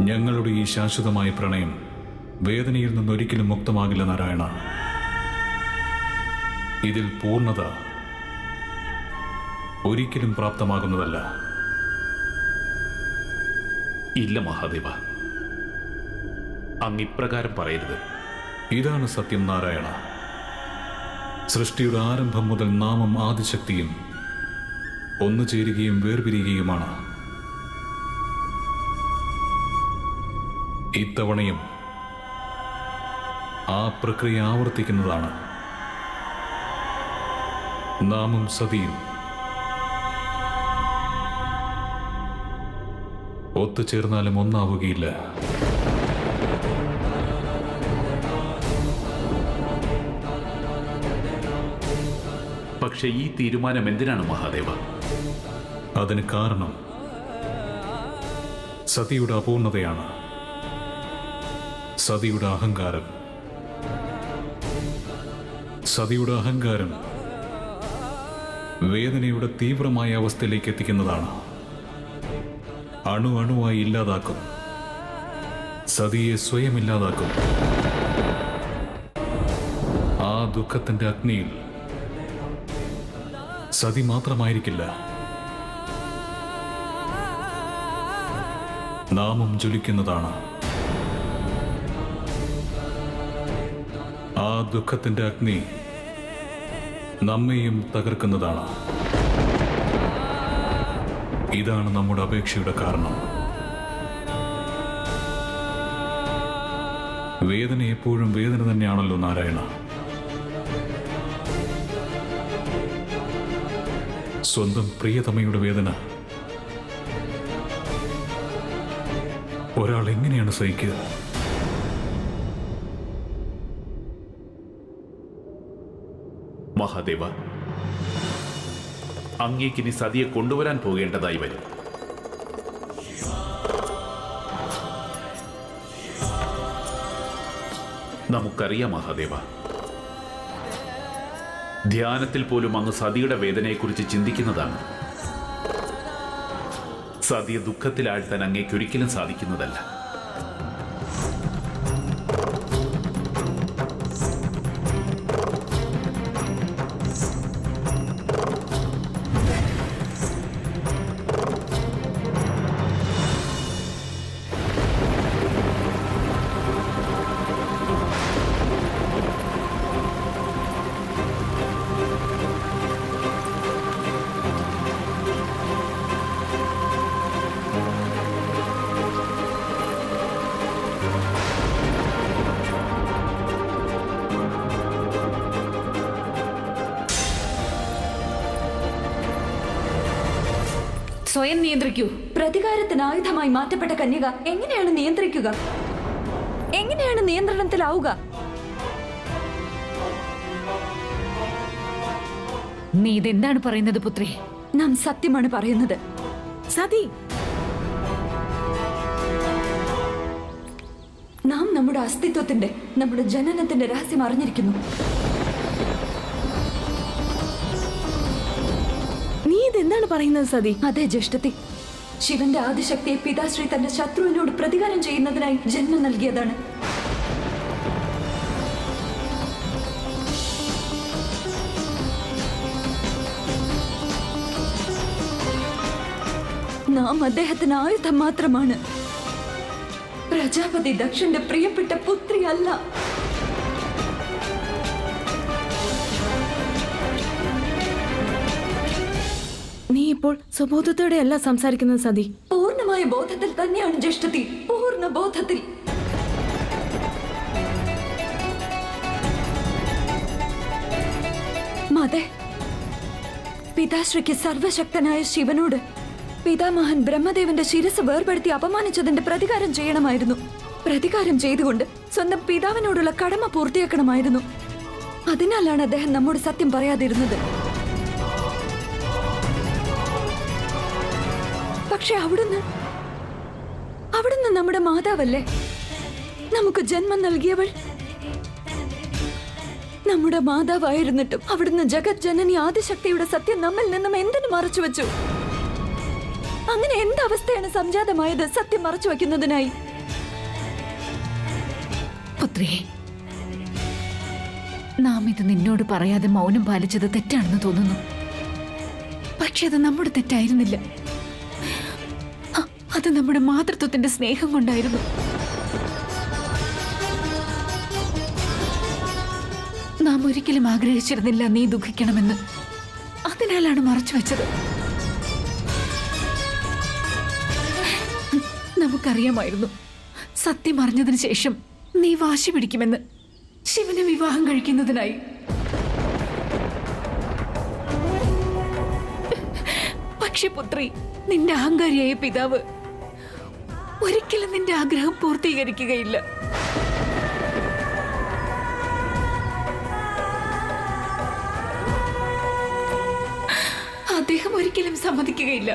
ഞങ്ങളുടെ ഈ ശാശ്വതമായ പ്രണയം വേദനയിൽ നിന്നൊരിക്കലും മുക്തമാകില്ല നാരായണ. ഇതിൽ പൂർണ്ണത ഒരിക്കലും പ്രാപ്തമാകുന്നതല്ല. ഇല്ല മഹാദേവ, അങ്ങ് ഇപ്രകാരം പറയരുത്. ഇതാണ് സത്യം നാരായണ. സൃഷ്ടിയുടെ ആരംഭം മുതൽ നാമം ആദിശക്തിയും ഒന്നു ചേരുകയും വേർപിരിയുകയുമാണ്. ഇത്തവണയും ആ പ്രക്രിയ ആവർത്തിക്കുന്നതാണ്. നാമും സതിയും ഒത്തുചേർന്നാലും ഒന്നാവുകയില്ല. പക്ഷെ ഈ തീരുമാനം എന്തിനാണ് മഹാദേവ? അതിന് കാരണം സതിയുടെ അപൂർണതയാണ്, സതിയുടെ അഹങ്കാരം. സതിയുടെ അഹങ്കാരം വേദനയുടെ തീവ്രമായ അവസ്ഥയിലേക്ക് എത്തിക്കുന്നതാണ്. അണുവായി ഇല്ലാതാക്കും. സതിയെ സ്വയം ഇല്ലാതാക്കും. ആ ദുഃഖത്തിന്റെ അഗ്നിയിൽ സതി മാത്രമായിരിക്കില്ല, നാമം ജ്വലിക്കുന്നതാണ്. ആ ദുഃഖത്തിന്റെ അഗ്നി നമ്മെയും തകർക്കുന്നതാണ്. ഇതാണ് നമ്മുടെ അപേക്ഷയുടെ കാരണം. വേദന എപ്പോഴും വേദന തന്നെയാണല്ലോ നാരായണ. സ്വന്തം പ്രിയതമയുടെ വേദന ഒരാൾ എങ്ങനെയാണ് സഹിക്കുക? മഹാദേവ, അങ്ങേക്കിനി സതിയെ കൊണ്ടുവരാൻ പോകേണ്ടതായി വരും. നമുക്കറിയാം മഹാദേവ, ധ്യാനത്തിൽ പോലും അങ്ങ് സതിയുടെ വേദനയെക്കുറിച്ച് ചിന്തിക്കുന്നതാണ്. സതിയെ ദുഃഖത്തിലാഴ്ത്താൻ അങ്ങേക്കൊരിക്കലും സാധിക്കുന്നതല്ല. സ്വയം നിയന്ത്രിക്കൂ. പ്രതികാരത്തിന് ആയുധമായി മാറ്റപ്പെട്ട കന്യക എങ്ങനെയാണ് നിയന്ത്രിക്കുക? എങ്ങനെയാണ് നിയന്ത്രണത്തിലാവുക? നീ ഇതെന്താണ് പറയുന്നത് പുത്രി? നാം സത്യമാണ് പറയുന്നത്. സതി, നാം നമ്മുടെ അസ്തിത്വത്തിന്റെ, നമ്മുടെ ജനനത്തിന്റെ രഹസ്യം അറിഞ്ഞിരിക്കുന്നു. നീ ഇതെന്താണ് പറയുന്നത് സതി? അതെ ജ്യേഷ്ഠത്തി, ശിവന്റെ ആദിശക്തിയെ പിതാശ്രീ തന്റെ ശത്രുവിനോട് പ്രതികാരം ചെയ്യുന്നതിനായി ജന്മം നൽകിയതാണ്. നാം അദ്ദേഹത്തിന് ആയുധം മാത്രമാണ്. പ്രജാപതി ദക്ഷന്റെ പ്രിയപ്പെട്ട പുത്രി അല്ല. നീ ഇപ്പോൾ സ്വബോധത്തോടെയല്ല സംസാരിക്കുന്നത് സതി. പൂർണ്ണമായ ബോധത്തിൽ തന്നെയാണ് ജ്യേഷ്ഠത്തി, പൂർണ്ണ ബോധത്തിൽ. മതെ, പിതാശ്രീക്ക് സർവശക്തനായ ശിവനോട് പിതാമഹൻ ബ്രഹ്മദേവന്റെ ശിരസ് വേർപെടുത്തി അപമാനിച്ചതിന്റെ പ്രതികാരം ചെയ്യണമായിരുന്നു. പ്രതികാരം ചെയ്തുകൊണ്ട് സ്വന്തം പിതാവിനോടുള്ള കടമ പൂർത്തിയാക്കണമായിരുന്നു. അതിനാലാണ് അദ്ദേഹം നമ്മോട് സത്യം പറയാതിരുന്നത്. പക്ഷെ അവിടുന്ന് നമ്മുടെ മാതാവല്ലേ, നമുക്ക് ജന്മം നൽകിയവൾ. നമ്മുടെ മാതാവായിരുന്നിട്ടും അവിടുന്ന് ജഗത് ജനനി ആദിശക്തിയുടെ സത്യം നമ്മിൽ നിന്നും എന്തിനു മറച്ചു വെച്ചു? അങ്ങനെ എന്തവസ്ഥയാണ് സംജാതമായത് സത്യം മറച്ചു വയ്ക്കുന്നതിനായി? പുത്രി, നാം ഇത് നിന്നോട് പറയാതെ മൗനം പാലിച്ചത് തെറ്റാണെന്ന് തോന്നുന്നു. പക്ഷെ അത് നമ്മുടെ തെറ്റായിരുന്നില്ല. അത് നമ്മുടെ മാതൃത്വത്തിന്റെ സ്നേഹം കൊണ്ടായിരുന്നു. നാം ഒരിക്കലും ആഗ്രഹിച്ചിരുന്നില്ല നീ ദുഃഖിക്കണമെന്ന്. അതിനാലാണ് മറച്ചുവെച്ചത്. നമുക്കറിയാമായിരുന്നു സത്യം അറിഞ്ഞതിന് ശേഷം നീ വാശി പിടിക്കുമെന്ന്, ശിവനെ വിവാഹം കഴിക്കുന്നതിനായി. പക്ഷെ പുത്രി, നിന്റെ അഹങ്കാരിയായ പിതാവ് ഒരിക്കലും നിന്റെ ആഗ്രഹം പൂർത്തീകരിക്കുകയില്ല. അദ്ദേഹം ഒരിക്കലും സമ്മതിക്കുകയില്ല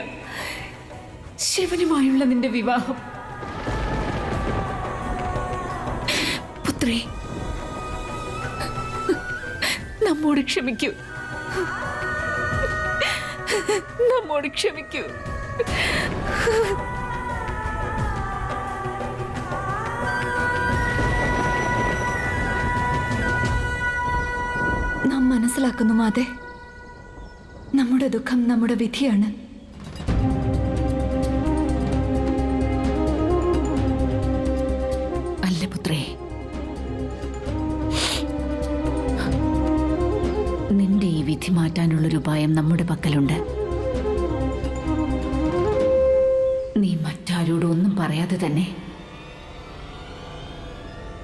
ശിവനുമായുള്ള നിന്റെ വിവാഹം. പുത്രി, നമ്മോട് ക്ഷമിക്കൂ, നമ്മോട് ക്ഷമിക്കൂ. നാം മനസ്സിലാക്കുന്നു മാതേ, നമ്മുടെ ദുഃഖം നമ്മുടെ വിധിയാണ്. അല്ല പുത്രേ, നിന്റെ ഈ വിധി മാറ്റാനുള്ളൊരു ഉപായം നമ്മുടെ പക്കലുണ്ട്. നീ മറ്റാരോടും ഒന്നും പറയാതെ തന്നെ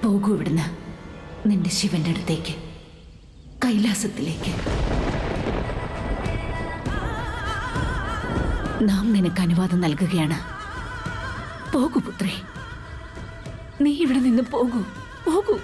പോകൂ ഇവിടുന്ന്, നിന്റെ ശിവന്റെ അടുത്തേക്ക്, കൈലാസത്തിലേക്ക്. നാം നിനക്ക് അനുവാദം നൽകുകയാണ്. പോകൂ പുത്രേ, നീ ഇവിടെ നിന്ന് പോകൂ, പോകൂ.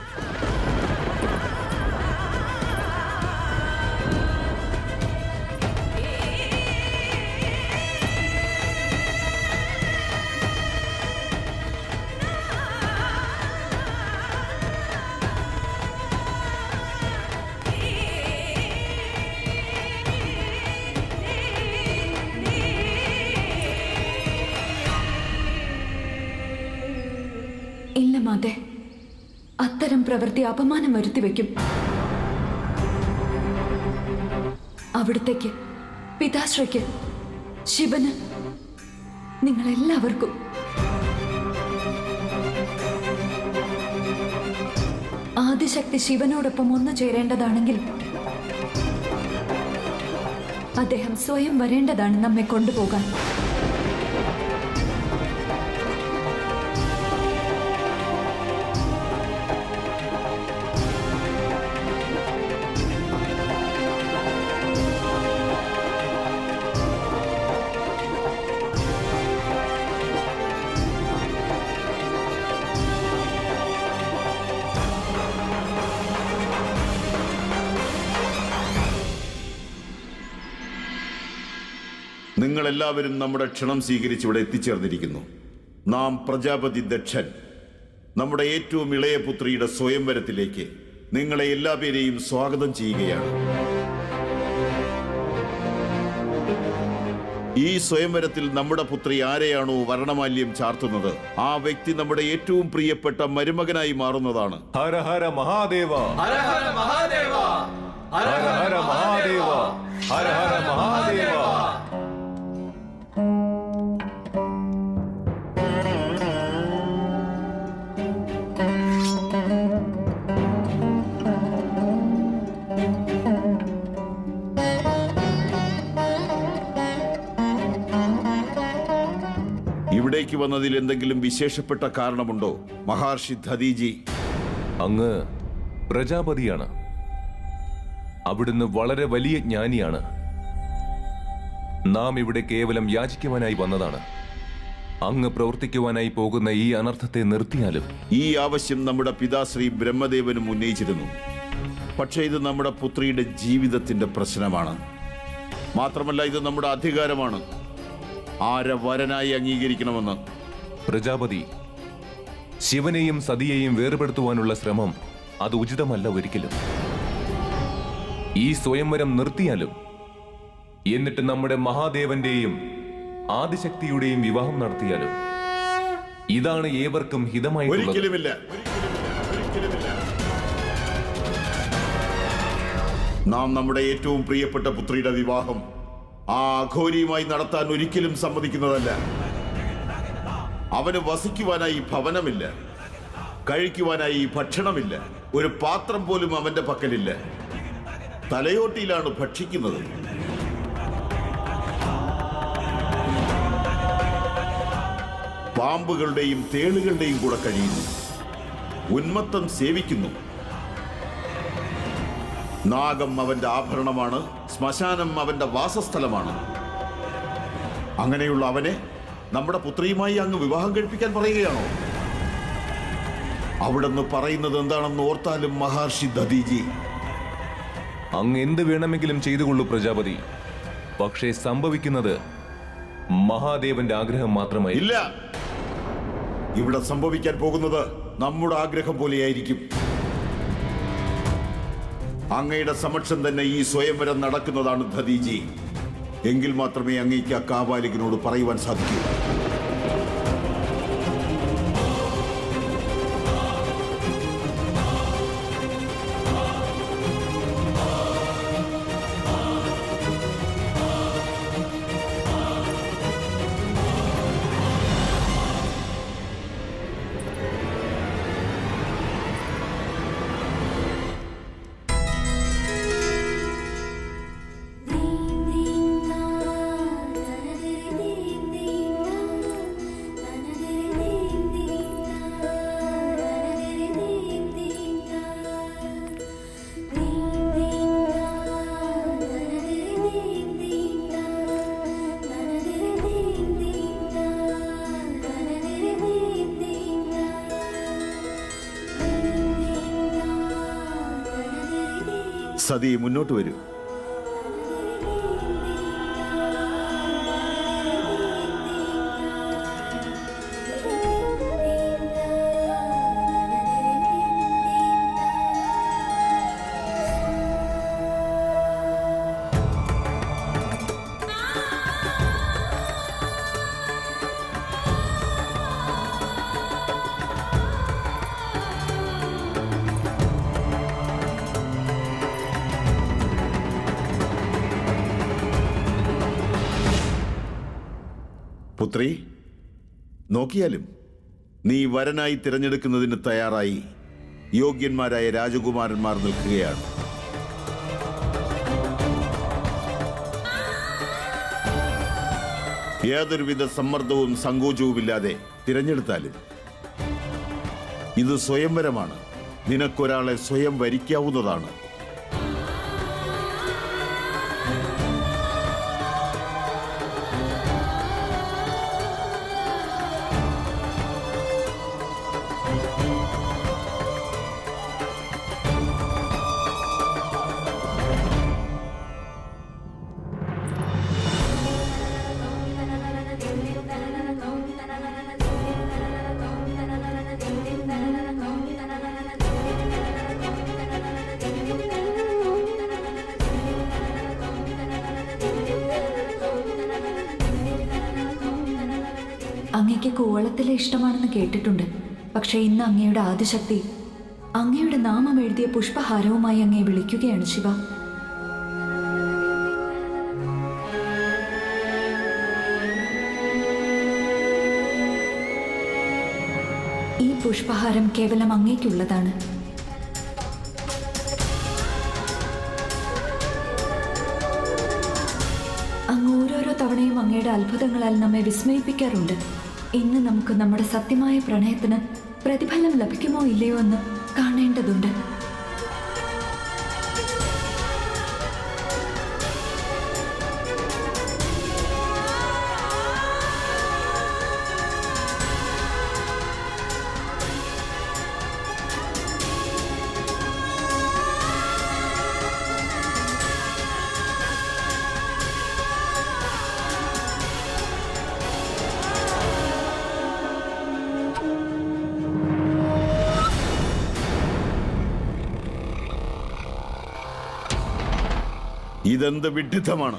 ഇല്ല മാതേ, അത്തരം പ്രവൃത്തി അപമാനം വരുത്തിവെക്കും. അവിടത്തേക്ക്, പിതാശ്രീക്ക്, ശിവന്, നിങ്ങളെല്ലാവർക്കും. ആദിശക്തി ശിവനോടൊപ്പം ഒന്നു ചേരേണ്ടതാണെങ്കിൽ അദ്ദേഹം സ്വയം വരേണ്ടതാണ് നമ്മെ കൊണ്ടുപോകാൻ. നിങ്ങളെല്ലാവരും നമ്മുടെ ക്ഷണം സ്വീകരിച്ച് ഇവിടെ എത്തിച്ചേർന്നിരിക്കുന്നു. നാം പ്രജാപതി ദക്ഷൻ നമ്മുടെ ഏറ്റവും ഇളയ പുത്രിയുടെ സ്വയംവരത്തിലേക്ക് നിങ്ങളെ എല്ലാവരെയും സ്വാഗതം ചെയ്യുകയാണ്. ഈ സ്വയംവരത്തിൽ നമ്മുടെ പുത്രി ആരെയാണോ വരണമാല്യം ചാർത്തുന്നത്, ആ വ്യക്തി നമ്മുടെ ഏറ്റവും പ്രിയപ്പെട്ട മരുമകനായി മാറുന്നതാണ്. ഹര ഹര മഹാദേവ, ഹര ഹര മഹാദേവ, ഹര ഹര മഹാദേവ, ഹര ഹര മഹാദേവ. ഇവിടേക്ക് വന്നതിൽ എന്തെങ്കിലും വിശേഷപ്പെട്ട കാരണമുണ്ടോ മഹർഷി ദധീജി? അങ്ങ് പ്രജാപതിയാണ്. അവിടുന്ന് വളരെ വലിയ ജ്ഞാനിയാണ്. നാം ഇവിടെ കേവലം യാചിക്കുവാനായി വന്നതാണ്. അങ്ങ് പ്രവർത്തിക്കുവാനായി പോകുന്ന ഈ അനർത്ഥത്തെ നിർത്തിയാലും. ഈ ആവശ്യം നമ്മുടെ പിതാശ്രീ ബ്രഹ്മദേവനും ഉന്നയിച്ചിരുന്നു. പക്ഷേ ഇത് നമ്മുടെ പുത്രിയുടെ ജീവിതത്തിന്റെ പ്രശ്നമാണ്. മാത്രമല്ല, ഇത് നമ്മുടെ അധികാരമാണ്. ആരെ വരനായി അംഗീകരിക്കണമെന്ന്. പ്രജാപതി, ശിവനെയും സതിയെയും വേർപെടുത്തുവാനുള്ള ശ്രമം അത് ഉചിതമല്ല ഒരിക്കലും. ഈ സ്വയംവരം നിർത്തിയാലും, എന്നിട്ട് നമ്മുടെ മഹാദേവന്റെയും ആദിശക്തിയുടെയും വിവാഹം നടത്തിയാലും ഇതാണ് ഏവർക്കും ഹിതമായിട്ടുള്ളത്. ഒരിക്കലുമില്ല. ഒരിക്കലുമില്ല. നാം നമ്മുടെ ഏറ്റവും പ്രിയപ്പെട്ട പുത്രിയുടെ വിവാഹം ആ അഘോരിയുമായി നടത്താൻ ഒരിക്കലും സമ്മതിക്കുന്നതല്ല. അവന് വസിക്കുവാനായി ഭവനമില്ല, കഴിക്കുവാനായി ഭക്ഷണമില്ല, ഒരു പാത്രം പോലും അവന്റെ പക്കലില്ല. തലയോട്ടിയിലാണ് ഭക്ഷിക്കുന്നത്. പാമ്പുകളുടെയും തേളുകളുടെയും കൂടെ കഴിയുന്നു. ഉന്മത്തം സേവിക്കുന്നു. നാഗം അവന്റെ ആഭരണമാണ്, ശ്മശാനം അവന്റെ വാസസ്ഥലമാണ്. അങ്ങനെയുള്ള അവനെ നമ്മുടെ പുത്രിയുമായി അങ്ങ് വിവാഹം കഴിപ്പിക്കാൻ പറയുകയാണോ? അവിടെന്ന് പറയുന്നത് എന്താണെന്ന് ഓർത്താലും മഹർഷി ദധീജി. അങ്ങ് എന്ത് വേണമെങ്കിലും ചെയ്തുകൊള്ളൂ പ്രജാപതി. പക്ഷേ സംഭവിക്കുന്നത് മഹാദേവന്റെ ആഗ്രഹം മാത്രമായി. ഇല്ല, ഇവിടെ സംഭവിക്കാൻ പോകുന്നത് നമ്മുടെ ആഗ്രഹം പോലെയായിരിക്കും. അങ്ങയുടെ സമക്ഷം തന്നെ ഈ സ്വയംവരം നടക്കുന്നതാണ് ദധീജി. എങ്കിൽ മാത്രമേ അങ്ങേക്ക് ആ കാപാലികനോട് പറയുവാൻ സാധിക്കൂ. സതി, മുന്നോട്ട് വരൂ. പുത്രി, നോക്കിയാലും നീ വരനായി തിരഞ്ഞെടുക്കുന്നതിന് തയ്യാറായി യോഗ്യന്മാരായ രാജകുമാരന്മാർ നിൽക്കുകയാണ്. യാതൊരുവിധ സമ്മർദ്ദവും സങ്കോചവുമില്ലാതെ തിരഞ്ഞെടുത്താലും ഇത് സ്വയംവരമാണ്. നിനക്കൊരാളെ സ്വയം വരിക്കാവുന്നതാണ്. അങ്ങയ്ക്ക് കൂവളത്തിലെ ഇഷ്ടമാണെന്ന് കേട്ടിട്ടുണ്ട്. പക്ഷെ ഇന്ന് അങ്ങയുടെ ആദിശക്തി അങ്ങയുടെ നാമം എഴുതിയ പുഷ്പഹാരവുമായി അങ്ങയെ വിളിക്കുകയാണ് ശിവ. ഈ പുഷ്പഹാരം കേവലം അങ്ങയ്ക്കുള്ളതാണ്. അങ്ങ് ഓരോരോ തവണയും അങ്ങയുടെ അത്ഭുതങ്ങളാൽ നമ്മെ വിസ്മയിപ്പിക്കാറുണ്ട്. ഇന്ന് നമുക്ക് നമ്മുടെ സത്യമായ പ്രണയത്തിന് പ്രതിഫലം ലഭിക്കുമോ ഇല്ലയോ എന്ന് കാണേണ്ടതുണ്ട്. ഇതെന്ത് വിഡ്ഢിത്തമാണ്!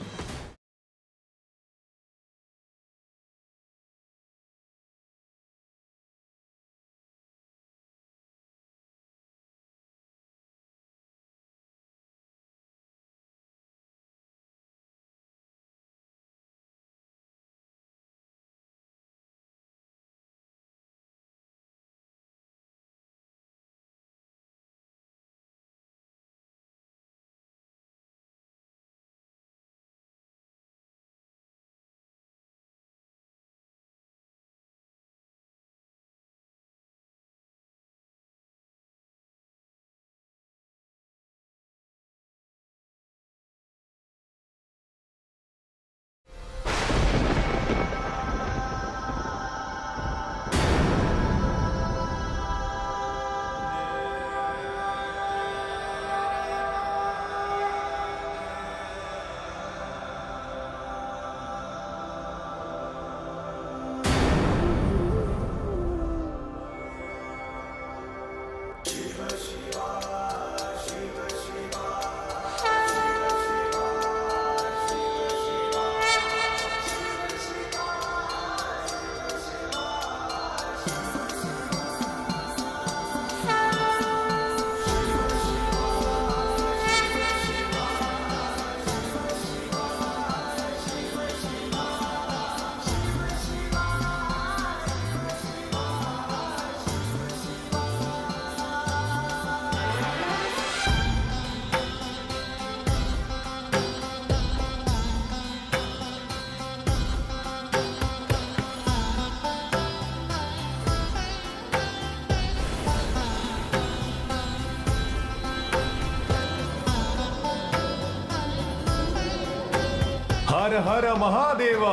ഹര ഹര മഹാദേവ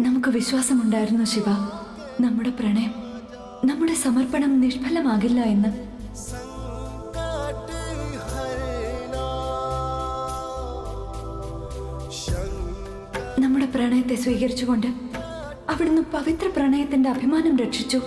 നമുക്ക് വിശ്വാസമുണ്ടായിരുന്നു ശിവ, നമ്മുടെ പ്രണയം, നമ്മുടെ സമർപ്പണം നിഷ്ഫലമാകില്ല എന്ന്. നമ്മുടെ പ്രണയത്തെ സ്വീകരിച്ചുകൊണ്ട് അവിടുന്ന് പവിത്ര പ്രണയത്തിന്റെ അഭിമാനം രക്ഷിച്ചു.